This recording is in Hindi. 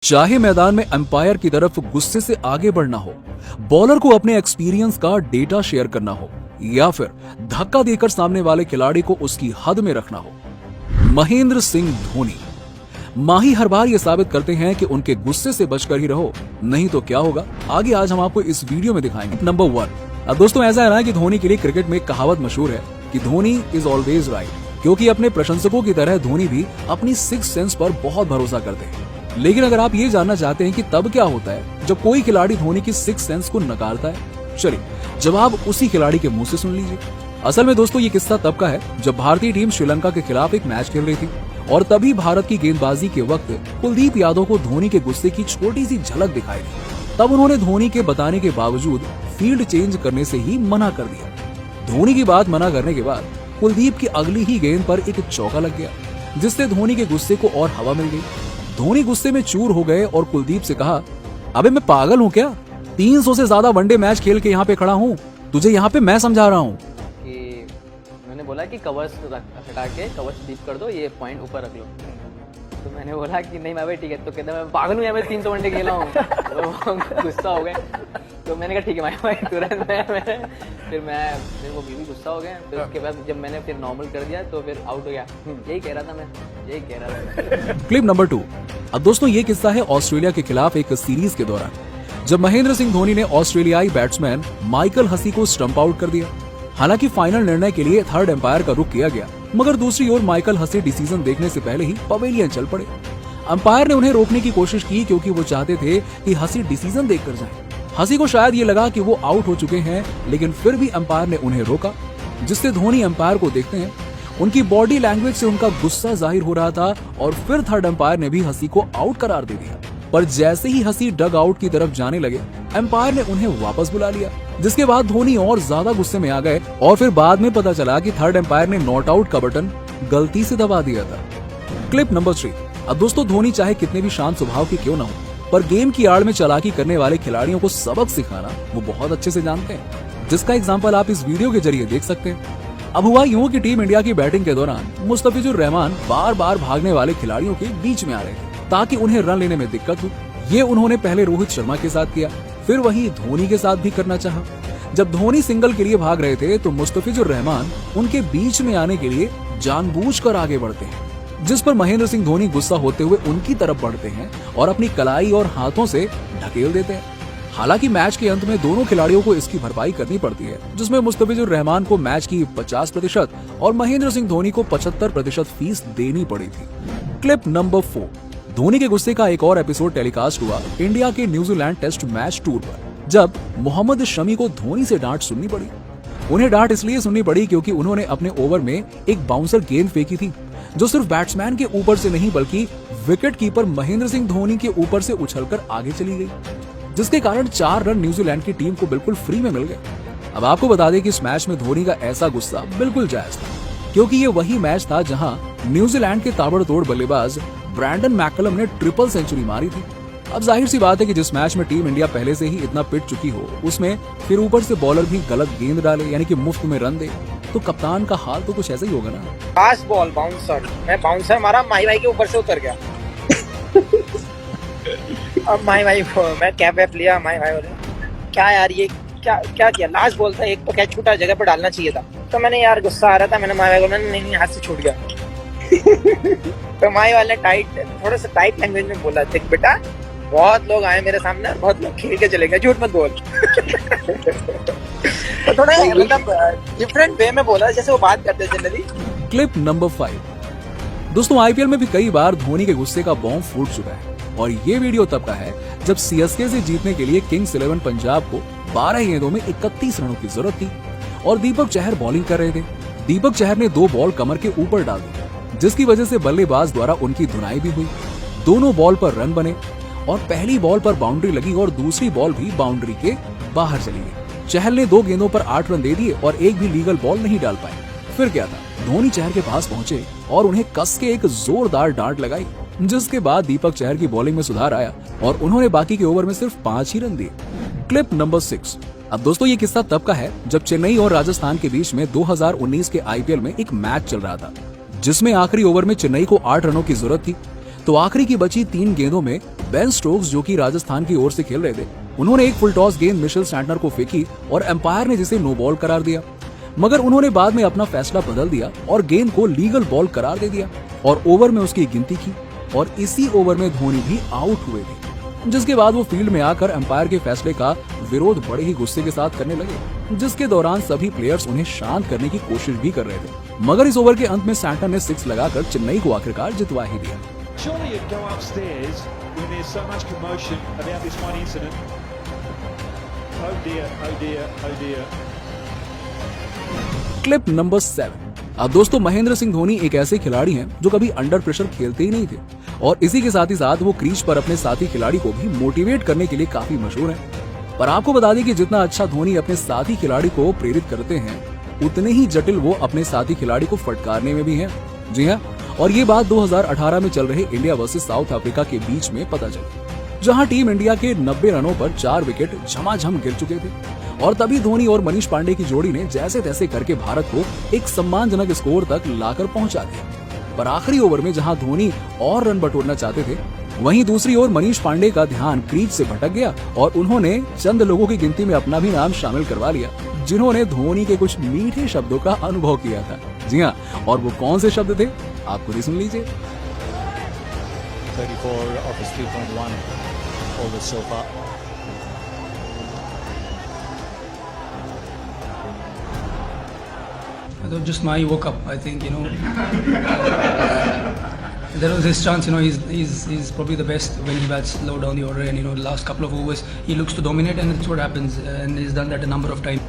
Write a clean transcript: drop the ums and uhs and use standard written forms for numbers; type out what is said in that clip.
चाहे मैदान में अंपायर की तरफ गुस्से से आगे बढ़ना हो, बॉलर को अपने एक्सपीरियंस का डेटा शेयर करना हो, या फिर धक्का देकर सामने वाले खिलाड़ी को उसकी हद में रखना हो, महेंद्र सिंह धोनी माही हर बार ये साबित करते हैं कि उनके गुस्से से बचकर ही रहो, नहीं तो क्या होगा आगे आज हम आपको इस वीडियो में दिखाएंगे। नंबर 1। अब दोस्तों ऐसा है ना कि धोनी के लिए क्रिकेट में एक कहावत मशहूर है कि धोनी इज ऑलवेज राइट, क्योंकि अपने प्रशंसकों की तरह धोनी भी अपनी सिक्स सेंस पर बहुत भरोसा करते हैं। लेकिन अगर आप ये जानना चाहते हैं कि तब क्या होता है जब कोई खिलाड़ी धोनी की सिक्स सेंस को नकारता है, चलिए जवाब उसी खिलाड़ी के मुंह से सुन लीजिए। असल में दोस्तों ये किस्सा तब का है जब भारतीय टीम श्रीलंका के खिलाफ एक मैच खेल रही थी और तभी भारत की गेंदबाजी के वक्त कुलदीप यादव को धोनी के गुस्से की छोटी सी झलक दिखाई दी। तब उन्होंने धोनी के बताने के बावजूद फील्ड चेंज करने से ही मना कर दिया। धोनी की बात मना करने के बाद कुलदीप की अगली ही गेंद पर एक चौका लग गया, जिससे धोनी के गुस्से को और हवा मिल गई। धोनी गुस्से में चूर हो गए और कुलदीप से कहा, अबे मैं पागल हूँ क्या? 300 से ज्यादा वनडे मैच खेल के यहाँ पे खड़ा हूँ, तुझे यहाँ पे मैं समझा रहा हूँ। मैंने बोला कि कवर्स हटा के कवर्स डीप कर दो, ये पॉइंट ऊपर रख लो। तो मैंने बोला कि नहीं मैं भाई ठीक है। तो कहता मैं पागल हूँ, मैं 300 वनडे खेला हूँ। तो गुस्सा हो गए। तो मैंने कहा ठीक है भाई तुरंत फिर वो भी गुस्सा हो गए। फिर उसके बाद जब मैंने फिर नॉर्मल कर दिया तो फिर आउट हो गया। यही कह रहा था मैं, यही कह रहा था। Clip number 2। अब दोस्तों ये किस्सा है ऑस्ट्रेलिया के खिलाफ एक सीरीज के दौरान, जब महेंद्र सिंह धोनी ने ऑस्ट्रेलियाई बैट्समैन माइकल हसी को स्टंप आउट कर दिया। हालांकि फाइनल निर्णय के लिए थर्ड एम्पायर का रुख किया गया, मगर दूसरी ओर माइकल हसी डिसीजन देखने से पहले ही पवेलियन चल पड़े। अंपायर ने उन्हें रोकने की कोशिश की क्योंकि वो चाहते थे कि हसी डिसीजन देखकर जाए। हसी को शायद ये लगा कि वो आउट हो चुके हैं, लेकिन फिर भी अंपायर ने उन्हें रोका, जिससे धोनी अंपायर को देखते हैं। उनकी बॉडी लैंग्वेज से उनका गुस्सा जाहिर हो रहा था और फिर थर्ड अंपायर ने भी हसी को आउट करार दे दिया। पर जैसे ही हसी डग आउट की तरफ जाने लगे, अंपायर ने उन्हें वापस बुला लिया, जिसके बाद धोनी और ज्यादा गुस्से में आ गए और फिर बाद में पता चला कि थर्ड अंपायर ने नॉट आउट का बटन गलती से दबा दिया था। Clip number 3। अब दोस्तों धोनी चाहे कितने भी शांत स्वभाव के क्यों ना हो, पर गेम की आड़ में चालाकी करने वाले खिलाड़ियों को सबक सिखाना वो बहुत अच्छे से जानते हैं, जिसका एग्जाम्पल आप इस वीडियो के जरिए देख सकते हैं। अब हुआ यूं कि टीम इंडिया की बैटिंग के दौरान मुस्तफिजुर रहमान बार बार भागने वाले खिलाड़ियों के बीच में आ रहे थे ताकि उन्हें रन लेने में दिक्कत हो। ये उन्होंने पहले रोहित शर्मा के साथ किया, फिर वही धोनी के साथ भी करना चाहा। जब धोनी सिंगल के लिए भाग रहे थे तो मुस्तफिजुर रहमान उनके बीच में आने के लिए जानबूझकर आगे बढ़ते हैं, जिस पर महेंद्र सिंह धोनी गुस्सा होते हुए उनकी तरफ बढ़ते हैं और अपनी कलाई और हाथों से ढकेल देते हैं। हालांकि मैच के अंत में दोनों खिलाड़ियों को इसकी भरपाई करनी पड़ती है, जिसमें मुस्तफिजुर रहमान को मैच की 50% और महेंद्र सिंह धोनी को 75% फीस देनी पड़ी थी। Clip number 4। धोनी के गुस्से का एक और एपिसोड टेलीकास्ट हुआ इंडिया के न्यूजीलैंड टेस्ट मैच टूर पर, जब मोहम्मद शमी को धोनी से डांट सुननी पड़ी। उन्हें डांट इसलिए सुननी पड़ी क्योंकि उन्होंने अपने ओवर में एक बाउंसर गेंद फेंकी थी, जो सिर्फ बैट्समैन के ऊपर से नहीं बल्कि विकेट कीपर महेंद्र सिंह धोनी के ऊपर से उछलकर आगे चली गई, जिसके कारण 4 रन न्यूजीलैंड की टीम को बिल्कुल फ्री में मिल गए। अब आपको बता दें कि इस मैच में धोनी का ऐसा गुस्सा बिल्कुल जायज था, क्योंकि ये वही मैच था जहां न्यूजीलैंड के ताबड़तोड़ बल्लेबाज ब्रैंडन मैकलम ने ट्रिपल सेंचुरी मारी थी। अब जाहिर सी बात है कि जिस मैच में टीम इंडिया पहले से ही इतना पिट चुकी हो, उसमें फिर ऊपर से बॉलर भी गलत गेंद डाले, यानी कि मुफ्त में रन दे, तो कप्तान का हाल तो कुछ ऐसा ही होगा ना। पास बॉल बाउंसर, मैं बाउंसर मारा, माही भाई के ऊपर से उतर गया। अब माही भाई मैं कैप वैप लिया, माही भाई बोले क्या यार ये क्या किया? लास्ट बॉल था, एक तो कैच छूटा, जगह पर डालना चाहिए था। तो मैंने यार गुस्सा आ रहा था, मैंने माही भाई को नहीं हाथ से छूट गया। तो माही वाले थोड़ा सा टाइट लैंग्वेज में बोला, देख बेटा बहुत लोग आए मेरे सामने, बहुत लोग खेल के चले गए, झूठ मत बोल। तो थोड़ा मतलब डिफरेंट वे में बोला जैसे वो बात करते जनरली। Clip number 5। दोस्तों आईपीएल में भी कई बार धोनी के गुस्से का बॉम्ब फूट चुका है, और ये वीडियो तब का है जब सीएसके से जीतने के लिए किंग्स 11 पंजाब को 12 गेंदों में 31 रनों की जरूरत थी और दीपक चहर बॉलिंग कर रहे थे। दीपक चहर ने 2 बॉल कमर के ऊपर डाल दी, जिसकी वजह से बल्लेबाज द्वारा उनकी धुनाई भी हुई। दोनों बॉल पर रन बने और पहली बॉल पर बाउंड्री लगी और दूसरी बॉल भी बाउंड्री के बाहर चली गई। चहल ने 2 गेंदों पर 8 रन दे दिए और एक भी लीगल बॉल नहीं डाल पाए। फिर क्या था, धोनी चहर के पास पहुंचे और उन्हें कस के एक जोरदार डांट लगाई, जिसके बाद दीपक चहर की बॉलिंग में सुधार आया और उन्होंने बाकी के ओवर में सिर्फ 5 ही रन दिए। Clip number 6। अब दोस्तों ये किस्सा तब का है जब चेन्नई और राजस्थान के बीच में 2019 के आईपीएल में एक मैच चल रहा था, जिसमें आखिरी ओवर में चेन्नई को 8 रनों की जरूरत थी। तो आखिरी की बची 3 गेंदों में बेन स्टोक्स जो कि राजस्थान की ओर से खेल रहे थे, उन्होंने एक फुल टॉस गेंद मिशेल सैंटनर को फेंकी और एम्पायर ने जिसे नो बॉल करार दिया, मगर उन्होंने बाद में अपना फैसला बदल दिया और गेंद को लीगल बॉल करार दे दिया और ओवर में उसकी गिनती की और इसी ओवर में धोनी भी आउट हुए थे, जिसके बाद वो फील्ड में आकर एम्पायर के फैसले का विरोध बड़े ही गुस्से के साथ करने लगे, जिसके दौरान सभी प्लेयर्स उन्हें शांत करने की कोशिश भी कर रहे थे, मगर इस ओवर के अंत में सैंटनर ने 6 लगाकर चेन्नई को आखिरकार जितवा ही दिया। Surely you'd go upstairs when there's so much commotion about this one incident. Oh dear, oh dear, oh dear. Clip number 7। अब दोस्तों, महेंद्र सिंह धोनी एक ऐसे खिलाड़ी हैं जो कभी अंडर प्रेशर खेलते ही नहीं थे और इसी के साथ ही साथ वो क्रीज पर अपने साथी खिलाड़ी को भी मोटिवेट करने के लिए काफी मशहूर हैं। पर आपको बता दें कि जितना अच्छा धोनी अपने साथी खिलाड़ी को प्रेरित करते हैं, उतने ही जटिल वो अपने साथी खिलाड़ी को फटकारने में भी हैं। जी हाँ, और ये बात 2018 में चल रहे इंडिया वर्सेस साउथ अफ्रीका के बीच में पता चली, जहां टीम इंडिया के 90 रनों पर 4 विकेट झमाझम गिर चुके थे और तभी धोनी और मनीष पांडे की जोड़ी ने जैसे तैसे करके भारत को एक सम्मानजनक स्कोर तक लाकर पहुंचा दिया। पर आखिरी ओवर में जहां धोनी और रन बटोरना चाहते थे, वहीं दूसरी ओर मनीष पांडे का ध्यान क्रीज से भटक गया और उन्होंने चंद लोगों की गिनती में अपना भी नाम शामिल करवा लिया, जिन्होंने धोनी के कुछ मीठे शब्दों का अनुभव किया था। जी हाँ, और वो कौन से शब्द थे, आप खुद ही सुन लीजिए। 34 of his 3.1 overs so far. Just now he woke up. I think there was his chance. He's probably the best when he bats low down the order, and the last couple of overs he looks to dominate, and that's what happens. And he's done that a number of times.